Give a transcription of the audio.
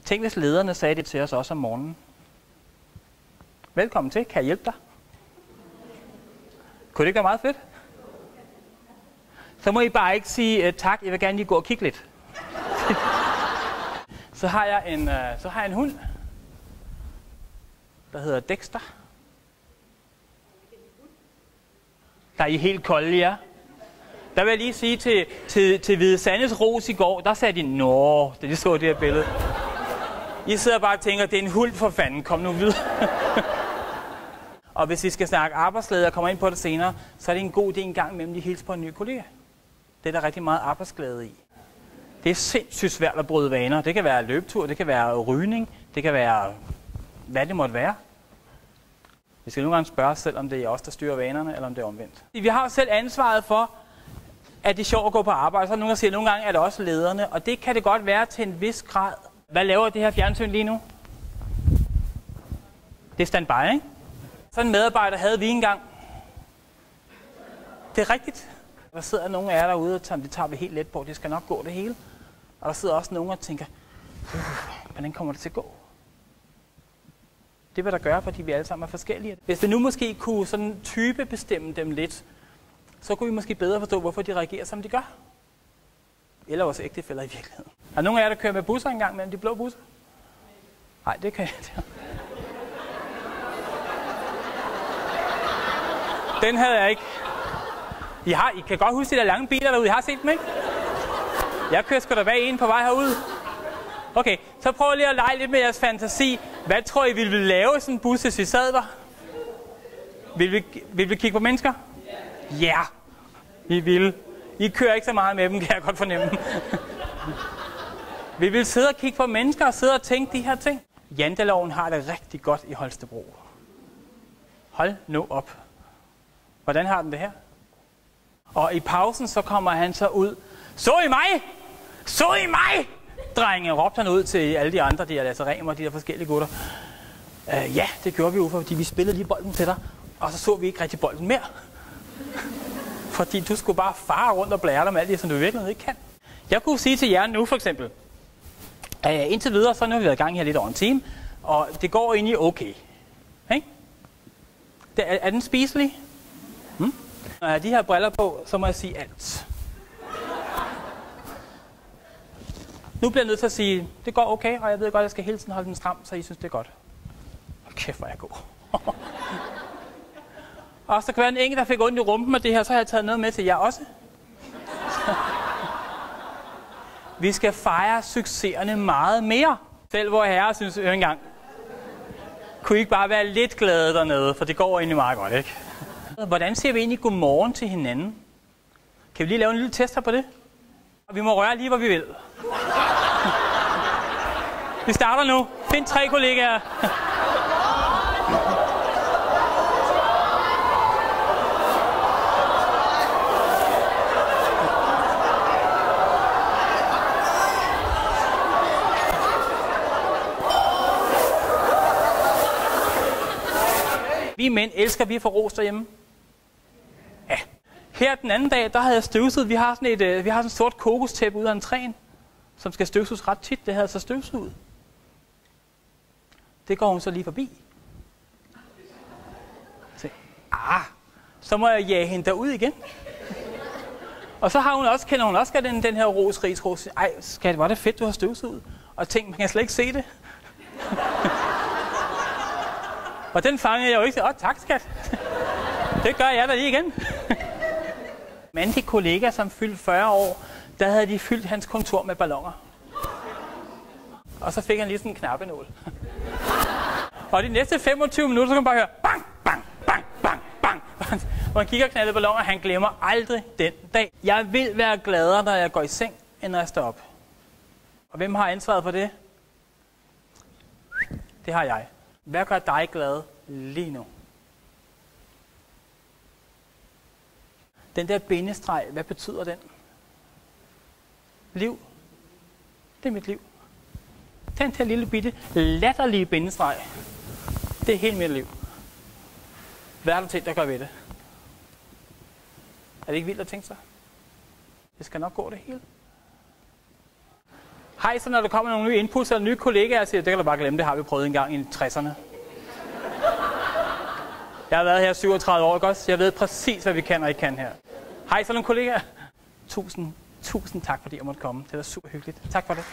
Tænk, hvis lederne sagde det til os også om morgenen. Velkommen til, kan jeg hjælpe dig? Kunne det ikke være meget fedt? Så må I bare ikke sige tak, jeg vil gerne lige gå og kigge lidt. Så har jeg en hund, der hedder Dexter. Der er I helt kolde, ja. Der vil jeg lige sige til Hvide Sandes Ros i går, der sagde de, nå, da de så det her billede. I sidder bare og tænker, det er en hund for fanden, kom nu videre. Og hvis vi skal snakke arbejdsleder og kommer ind på det senere, så er det en god idé en gang imellem lige hilse på en ny kollega. Det er der rigtig meget arbejdsglæde i. Det er sindssygt svært at bryde vaner. Det kan være løbetur, det kan være rygning, det kan være, hvad det måtte være. Vi skal nogle gange spørge os selv, om det er os, der styrer vanerne, eller om det er omvendt. Vi har jo selv ansvaret for, at det er sjovt at gå på arbejde. Så er der nogen, der siger, at nogle gange er det også lederne, og det kan det godt være til en vis grad. Hvad laver det her fjernsyn lige nu? Det er standby, ikke? Sådan en medarbejder havde vi engang. Det er rigtigt. Der sidder nogle af jer derude og tænker, det tager vi helt let på, det skal nok gå det hele. Og der sidder også nogen og tænker, hvordan kommer det til at gå? Det vil der gøre, fordi vi alle sammen er forskellige. Hvis vi nu måske kunne sådan type bestemme dem lidt, så kunne vi måske bedre forstå, hvorfor de reagerer, som de gør. Eller vores ægtefæller i virkeligheden. Er der nogen af jer, der kører med busser engang mellem de blå busser? Nej, det kan jeg ikke. Den havde jeg ikke. I kan godt huske de der lange biler derude. I har set dem, ikke? Jeg kører sgu da bag en på vej herude. Okay, så prøv lige at lege lidt med jeres fantasi. Hvad tror I, vi ville lave i sådan en bus, hvis vi sad der? Vil vi kigge på mennesker? Ja, yeah, vi vil. I kører ikke så meget med dem, kan jeg godt fornemme. Vi vil sidde og kigge på mennesker og sidde og tænke de her ting. Janteloven har det rigtig godt i Holstebro. Hold nu op. Hvordan har den det her? Og i pausen så kommer han så ud. Så I mig? Så I mig? Drenge, råbte han ud til alle de andre, de her Lasse Rehm og de der forskellige gutter. Ja, det gjorde vi jo, fordi vi spillede lige bolden til dig. Og så vi ikke rigtig bolden mere. Fordi du skulle bare fare rundt og blære dig med alt det, som du i virkeligheden ikke kan. Jeg kunne sige til jer nu for eksempel. Indtil videre, så nu har vi været i gang her lidt over en time. Og det går egentlig okay. Ikke? Er den spiselig? Når jeg har de her briller på, så må jeg sige alt. Nu bliver jeg nødt til at sige, det går okay, og jeg ved godt, at jeg skal hele tiden holde den stram, så I synes, det er godt. Kæft, hvor er jeg god. Og så kan være en enkelt, der fik ondt i rumpen med det her, så har jeg taget noget med til jer også. Vi skal fejre succeserne meget mere. Selv hvor herre synes jeg engang, kunne I ikke bare være lidt glade dernede, for det går egentlig meget godt, ikke? Hvordan siger vi egentlig godmorgen til hinanden? Kan vi lige lave en lille test her på det? Og vi må røre lige, hvor vi vil. Vi starter nu. Find 3 kollegaer. Vi mænd elsker, vi får ros derhjemme. Ja. Her den anden dag, der havde jeg støvsuget. Vi har sådan et sort kokostæppe ud af en træn, som skal støvsuges ret tit. Det havde så støvsuget. Det går hun så lige forbi. Så må jeg jage hende derud igen. Og så har kender hun også den her ros. Ej, skat, hvor er det fedt, du har støvsuget. Og tænk, man kan slet ikke se det. Og den fangede jeg jo ikke. Tak, skat. Det gør jeg da lige igen. Mandlige kollega, som fyldte 40 år, der havde de fyldt hans kontor med balloner. Og så fik han lige sådan en knappenål. Og de næste 25 minutter, så kan man bare høre bang, bang, bang, bang, bang. Hvor han kigger og knalder balloner, han glemmer aldrig den dag. Jeg vil være gladere, når jeg går i seng, end når jeg står op. Og hvem har ansvaret for det? Det har jeg. Hvad gør dig glad lige nu? Den der bindestreg, hvad betyder den? Liv. Det er mit liv. Den her lille bitte latterlige bindestreg. Det er helt mit liv. Hvad har du tænkt dig at gøre ved det? Er det ikke vildt at tænke sig? Det skal nok gå det hele. Hej, så når der kommer nogle nye inputs eller nye kollegaer, siger, det kan du bare glemme, det har vi prøvet en gang i 60'erne. Jeg har været her 37 år, ikke også? Jeg ved præcis, hvad vi kan og ikke kan her. Hej, så nogle kollegaer. Tusind tak, fordi jeg måtte komme. Det var super hyggeligt. Tak for det.